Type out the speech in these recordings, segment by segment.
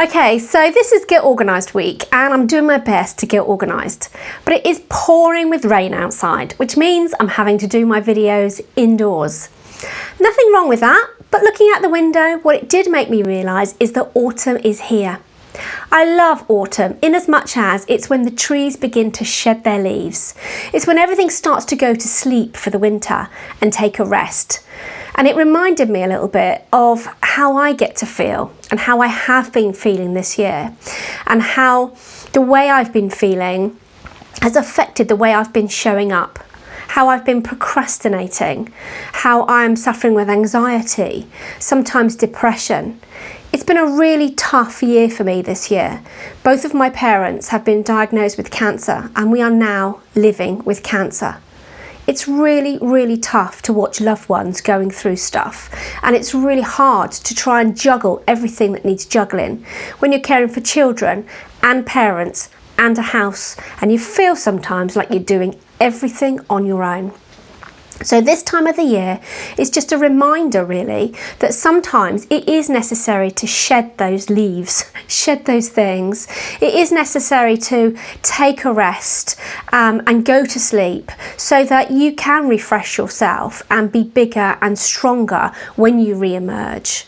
Okay, so this is Get Organised week and I'm doing my best to get organised, but it is pouring with rain outside, which means I'm having to do my videos indoors. Nothing wrong with that, but looking out the window, what it did make me realise is that autumn is here. I love autumn in as much as it's when the trees begin to shed their leaves. It's when everything starts to go to sleep for the winter and take a rest. And it reminded me a little bit of how I get to feel and how I have been feeling this year, and how the way I've been feeling has affected the way I've been showing up, how I've been procrastinating, how I'm suffering with anxiety, sometimes depression. It's been a really tough year for me this year. Both of my parents have been diagnosed with cancer and we are now living with cancer. It's really, really tough to watch loved ones going through stuff, and it's really hard to try and juggle everything that needs juggling when you're caring for children and parents and a house, and you feel sometimes like you're doing everything on your own. So this time of the year is just a reminder really that sometimes it is necessary to shed those leaves, shed those things. It is necessary to take a rest and go to sleep so that you can refresh yourself and be bigger and stronger when you re-emerge.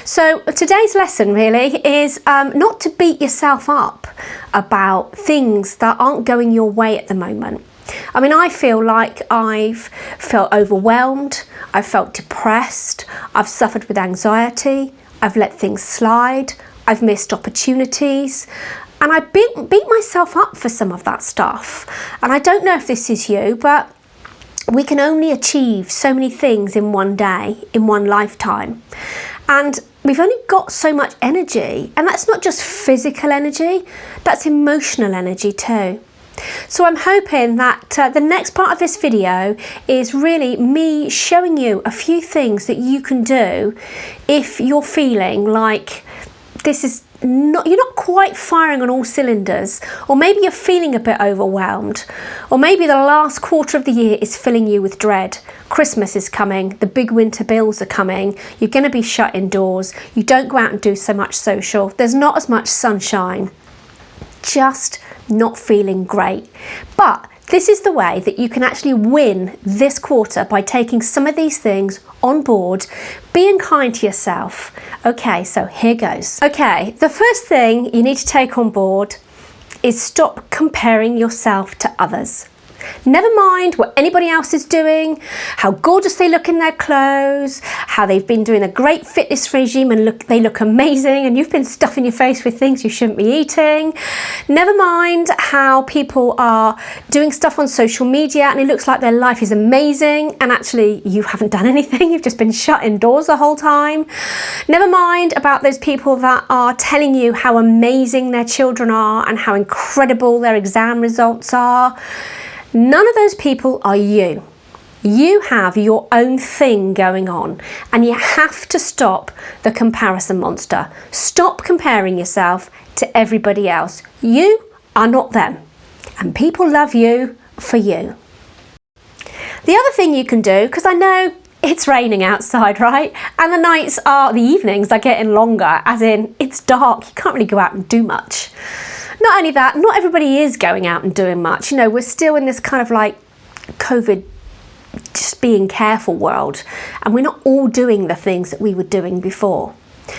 So today's lesson really is not to beat yourself up about things that aren't going your way at the moment. I mean, I feel like I've felt overwhelmed, I've felt depressed, I've suffered with anxiety, I've let things slide, I've missed opportunities, and I beat myself up for some of that stuff. And I don't know if this is you, but we can only achieve so many things in one day, in one lifetime. And we've only got so much energy, and that's not just physical energy, that's emotional energy too. So I'm hoping that the next part of this video is really me showing you a few things that you can do if you're feeling like you're not quite firing on all cylinders, or maybe you're feeling a bit overwhelmed, or maybe the last quarter of the year is filling you with dread. Christmas is coming, the big winter bills are coming, you're going to be shut indoors, you don't go out and do so much social, there's not as much sunshine. Just not feeling great. But this is the way that you can actually win this quarter, by taking some of these things on board, being kind to yourself. Okay, so here goes. Okay, the first thing you need to take on board is stop comparing yourself to others. Never mind what anybody else is doing, how gorgeous they look in their clothes, how they've been doing a great fitness regime and they look amazing, and you've been stuffing your face with things you shouldn't be eating. Never mind how people are doing stuff on social media and it looks like their life is amazing and actually you haven't done anything, you've just been shut indoors the whole time. Never mind about those people that are telling you how amazing their children are and how incredible their exam results are. None of those people are you. You have your own thing going on, and you have to stop the comparison monster. Stop comparing yourself to everybody else. You are not them, and people love you for you. The other thing you can do, because I know it's raining outside, right? And the evenings are getting longer, as in it's dark, you can't really go out and do much. Not only that, not everybody is going out and doing much. You know, we're still in this kind of like COVID, just being careful world, and we're not all doing the things that we were doing before.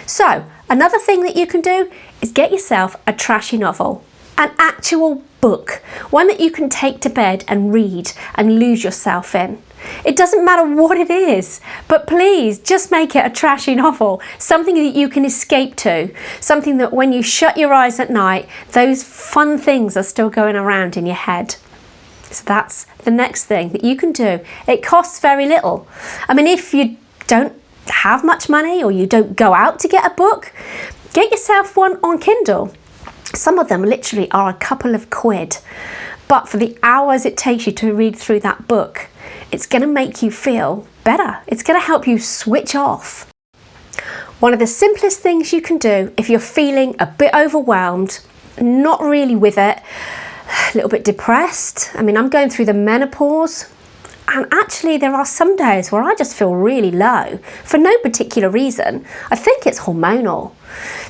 So another thing that you can do is get yourself a trashy novel, an actual book, one that you can take to bed and read and lose yourself in. It doesn't matter what it is, but please just make it a trashy novel, something that you can escape to, something that when you shut your eyes at night, those fun things are still going around in your head. So that's the next thing that you can do. It costs very little. I mean, if you don't have much money or you don't go out to get a book, get yourself one on Kindle. Some of them literally are a couple of quid, but for the hours it takes you to read through that book, it's going to make you feel better. It's going to help you switch off. One of the simplest things you can do if you're feeling a bit overwhelmed, not really with it, a little bit depressed. I mean, I'm going through the menopause. And actually there are some days where I just feel really low for no particular reason. I think it's hormonal.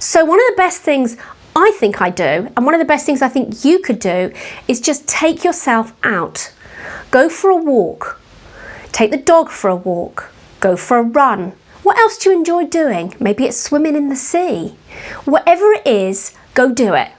So one of the best things I think I do, and one of the best things I think you could do, is just take yourself out. Go for a walk. Take the dog for a walk. Go for a run. What else do you enjoy doing? Maybe it's swimming in the sea. Whatever it is, go do it.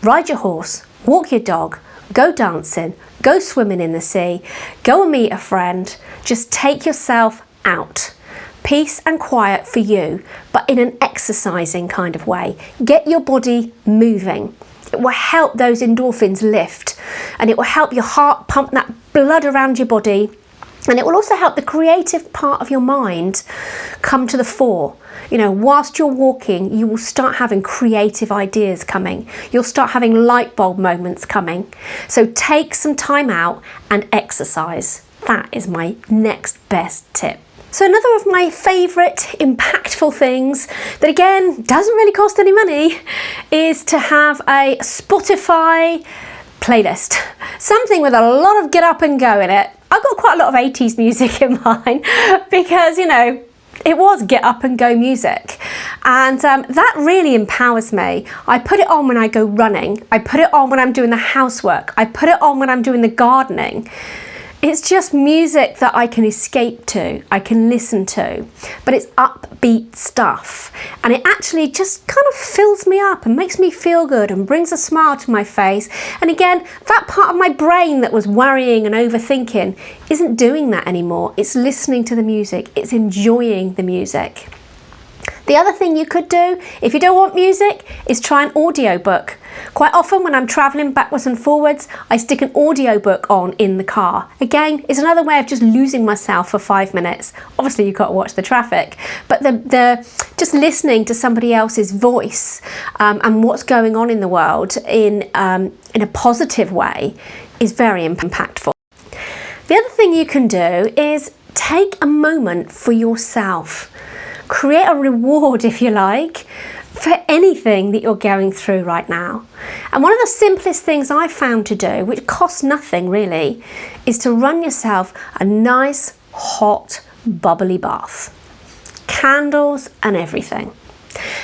Ride your horse, walk your dog, go dancing, go swimming in the sea, go and meet a friend. Just take yourself out. Peace and quiet for you, but in an exercising kind of way. Get your body moving. It will help those endorphins lift, and it will help your heart pump that blood around your body. And it will also help the creative part of your mind come to the fore. You know, whilst you're walking, you will start having creative ideas coming. You'll start having light bulb moments coming. So take some time out and exercise. That is my next best tip. So another of my favourite impactful things that again doesn't really cost any money is to have a Spotify playlist. Something with a lot of get up and go in it. I've got quite a lot of 80s music in mine because, you know, it was get up and go music, and that really empowers me. I put it on when I go running. I put it on when I'm doing the housework. I put it on when I'm doing the gardening. It's just music that I can escape to, I can listen to, but it's upbeat stuff. And it actually just kind of fills me up and makes me feel good and brings a smile to my face. And again, that part of my brain that was worrying and overthinking isn't doing that anymore. It's listening to the music, it's enjoying the music. The other thing you could do, if you don't want music, is try an audiobook. Quite often when I'm travelling backwards and forwards, I stick an audiobook on in the car. Again, it's another way of just losing myself for 5 minutes. Obviously you've got to watch the traffic, but the just listening to somebody else's voice and what's going on in the world in a positive way is very impactful. The other thing you can do is take a moment for yourself. Create a reward, if you like, for anything that you're going through right now. And one of the simplest things I've found to do, which costs nothing really, is to run yourself a nice, hot, bubbly bath. Candles and everything.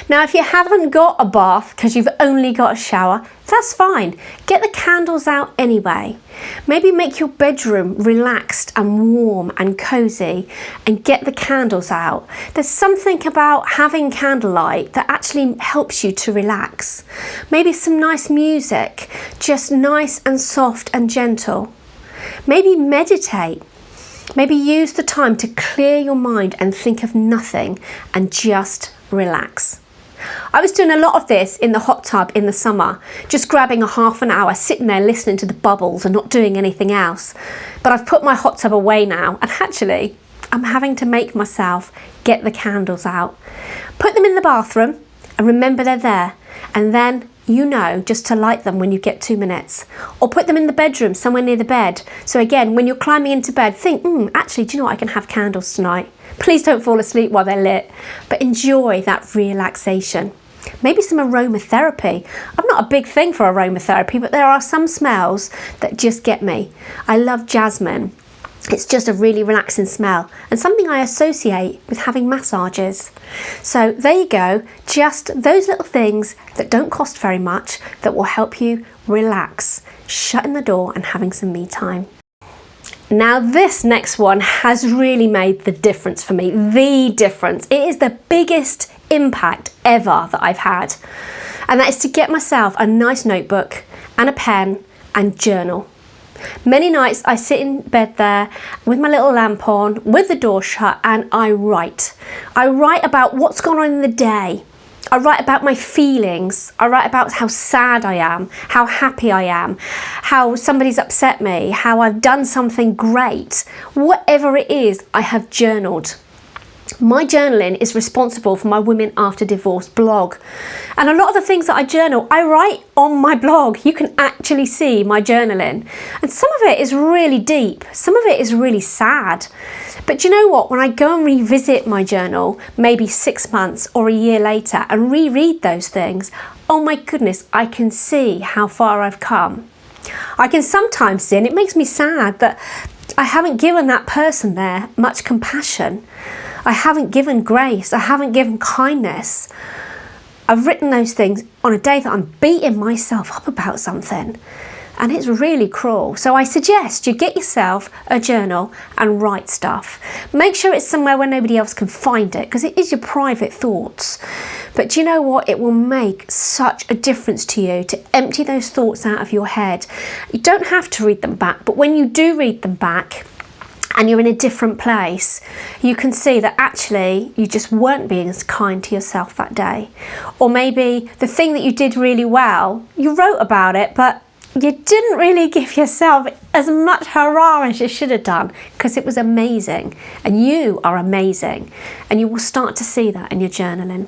Now, if you haven't got a bath because you've only got a shower, that's fine. Get the candles out anyway. Maybe make your bedroom relaxed and warm and cozy and get the candles out. There's something about having candlelight that actually helps you to relax. Maybe some nice music, just nice and soft and gentle. Maybe meditate. Maybe use the time to clear your mind and think of nothing and just relax. I was doing a lot of this in the hot tub in the summer, just grabbing a half an hour, sitting there listening to the bubbles and not doing anything else. But I've put my hot tub away now, and actually I'm having to make myself get the candles out. Put them in the bathroom and remember they're there, and then you know just to light them when you get 2 minutes. Or put them in the bedroom, somewhere near the bed. So again, when you're climbing into bed, think, actually, do you know what? I can have candles tonight. Please don't fall asleep while they're lit, but enjoy that relaxation. Maybe some aromatherapy. I'm not a big thing for aromatherapy, but there are some smells that just get me. I love jasmine. It's just a really relaxing smell and something I associate with having massages. So there you go, just those little things that don't cost very much that will help you relax, shutting the door and having some me time. Now this next one has really made the difference for me, the difference. It is the biggest impact ever that I've had. And that is to get myself a nice notebook and a pen and journal. Many nights I sit in bed there with my little lamp on, with the door shut, and I write. I write about what's gone on in the day. I write about my feelings. I write about how sad I am, how happy I am, how somebody's upset me, how I've done something great. Whatever it is, I have journaled. My journaling is responsible for my Women After Divorce blog. And a lot of the things that I journal, I write on my blog. You can actually see my journaling. And some of it is really deep. Some of it is really sad. But you know what? When I go and revisit my journal, maybe 6 months or a year later, and reread those things, oh my goodness, I can see how far I've come. I can sometimes see, and it makes me sad that I haven't given that person there much compassion. I haven't given grace. I haven't given kindness. I've written those things on a day that I'm beating myself up about something. And it's really cruel. So I suggest you get yourself a journal and write stuff. Make sure it's somewhere where nobody else can find it, because it is your private thoughts. But do you know what? It will make such a difference to you to empty those thoughts out of your head. You don't have to read them back, but when you do read them back and you're in a different place, you can see that actually you just weren't being as kind to yourself that day. Or maybe the thing that you did really well, you wrote about it, but you didn't really give yourself as much hurrah as you should have done, because it was amazing, and you are amazing, and you will start to see that in your journaling.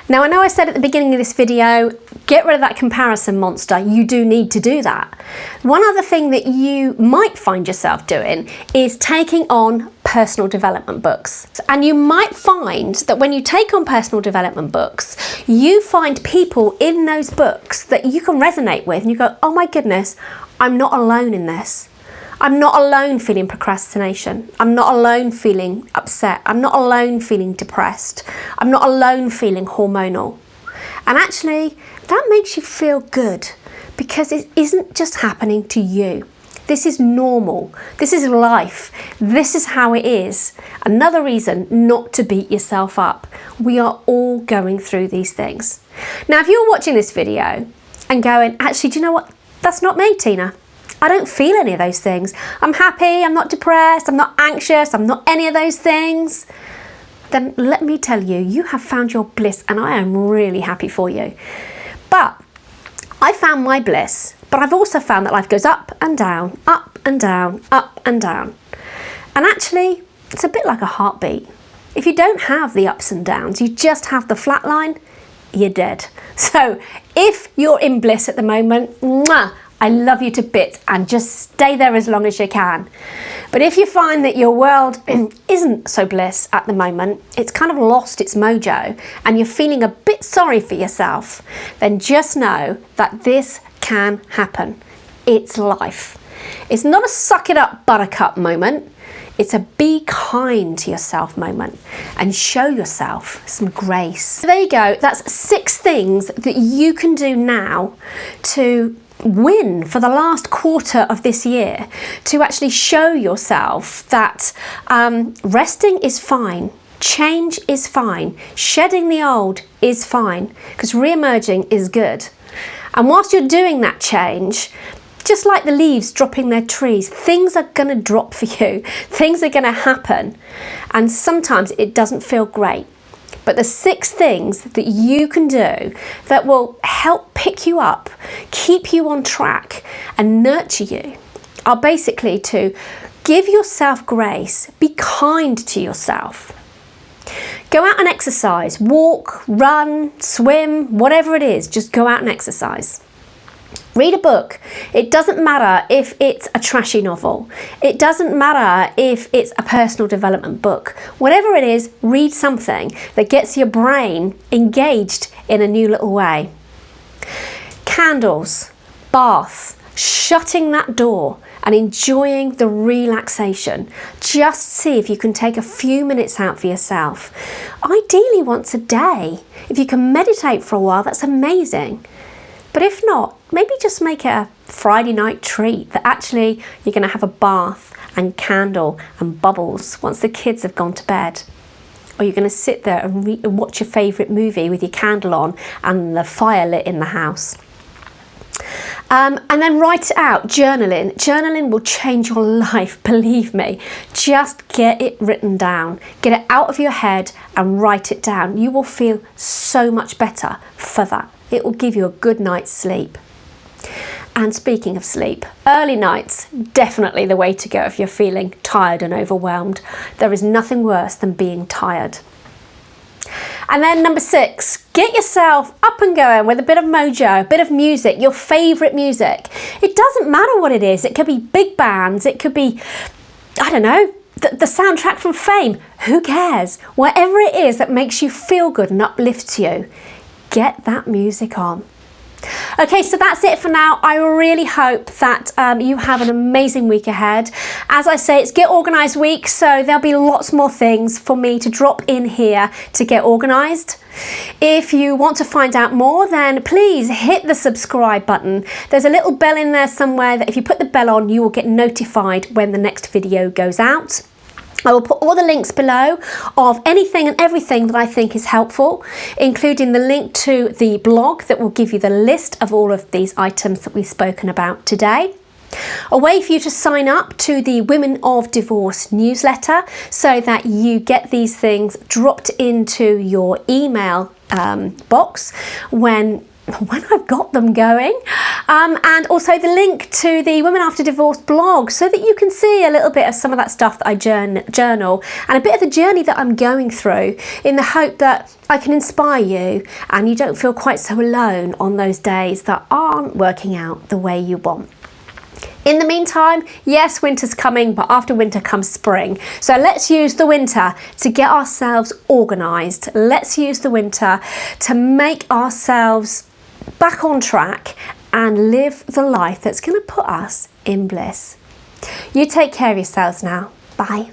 Now, I know I said at the beginning of this video, get rid of that comparison monster. You do need to do that. One other thing that you might find yourself doing is taking on personal development books. And you might find that when you take on personal development books, you find people in those books that you can resonate with, and you go, oh my goodness, I'm not alone in this. I'm not alone feeling procrastination. I'm not alone feeling upset. I'm not alone feeling depressed. I'm not alone feeling hormonal. And actually, that makes you feel good, because it isn't just happening to you. This is normal. This is life. This is how it is. Another reason not to beat yourself up. We are all going through these things. Now, if you're watching this video and going, actually, do you know what? That's not me, Tina. I don't feel any of those things. I'm happy, I'm not depressed, I'm not anxious, I'm not any of those things. Then let me tell you, you have found your bliss, and I am really happy for you. But I found my bliss, but I've also found that life goes up and down, up and down, up and down. And actually, it's a bit like a heartbeat. If you don't have the ups and downs, you just have the flat line, you're dead. So if you're in bliss at the moment, mwah, I love you to bits, and just stay there as long as you can. But if you find that your world isn't so bliss at the moment, it's kind of lost its mojo, and you're feeling a bit sorry for yourself, then just know that this can happen. It's life. It's not a suck it up buttercup moment. It's a be kind to yourself moment, and show yourself some grace. So there you go. That's 6 things that you can do now to win for the last quarter of this year, to actually show yourself that resting is fine, change is fine, shedding the old is fine, because re-emerging is good. And whilst you're doing that change, just like the leaves dropping their trees, things are going to drop for you, things are going to happen, and sometimes it doesn't feel great. But the 6 things that you can do that will help pick you up, keep you on track, and nurture you are basically to give yourself grace, be kind to yourself. Go out and exercise, walk, run, swim, whatever it is, just go out and exercise. Read a book. It doesn't matter if it's a trashy novel. It doesn't matter if it's a personal development book. Whatever it is, read something that gets your brain engaged in a new little way. Candles, bath, shutting that door and enjoying the relaxation. Just see if you can take a few minutes out for yourself. Ideally once a day. If you can meditate for a while, that's amazing. But if not, maybe just make it a Friday night treat that actually you're going to have a bath and candle and bubbles once the kids have gone to bed. Or you're going to sit there and watch your favourite movie with your candle on and the fire lit in the house. And then write it out, journaling. Journaling will change your life, believe me. Just get it written down. Get it out of your head and write it down. You will feel so much better for that. It will give you a good night's sleep. And speaking of sleep, early nights, definitely the way to go if you're feeling tired and overwhelmed. There is nothing worse than being tired. And then number 6, get yourself up and going with a bit of mojo, a bit of music, your favourite music. It doesn't matter what it is. It could be big bands. It could be, I don't know, the soundtrack from Fame. Who cares? Whatever it is that makes you feel good and uplifts you, get that music on. Okay, so that's it for now. I really hope that you have an amazing week ahead. As I say, it's Get Organised week, so there'll be lots more things for me to drop in here to get organised. If you want to find out more, then please hit the subscribe button. There's a little bell in there somewhere that if you put the bell on, you will get notified when the next video goes out. I will put all the links below of anything and everything that I think is helpful, including the link to the blog that will give you the list of all of these items that we've spoken about today. A way for you to sign up to the Women of Divorce newsletter so that you get these things dropped into your email box when I've got them going, and also the link to the Women After Divorce blog so that you can see a little bit of some of that stuff that I journal and a bit of the journey that I'm going through, in the hope that I can inspire you and you don't feel quite so alone on those days that aren't working out the way you want. In the meantime, yes, winter's coming, but after winter comes spring. So let's use the winter to get ourselves organised. Let's use the winter to make ourselves back on track and live the life that's going to put us in bliss. You take care of yourselves now. Bye.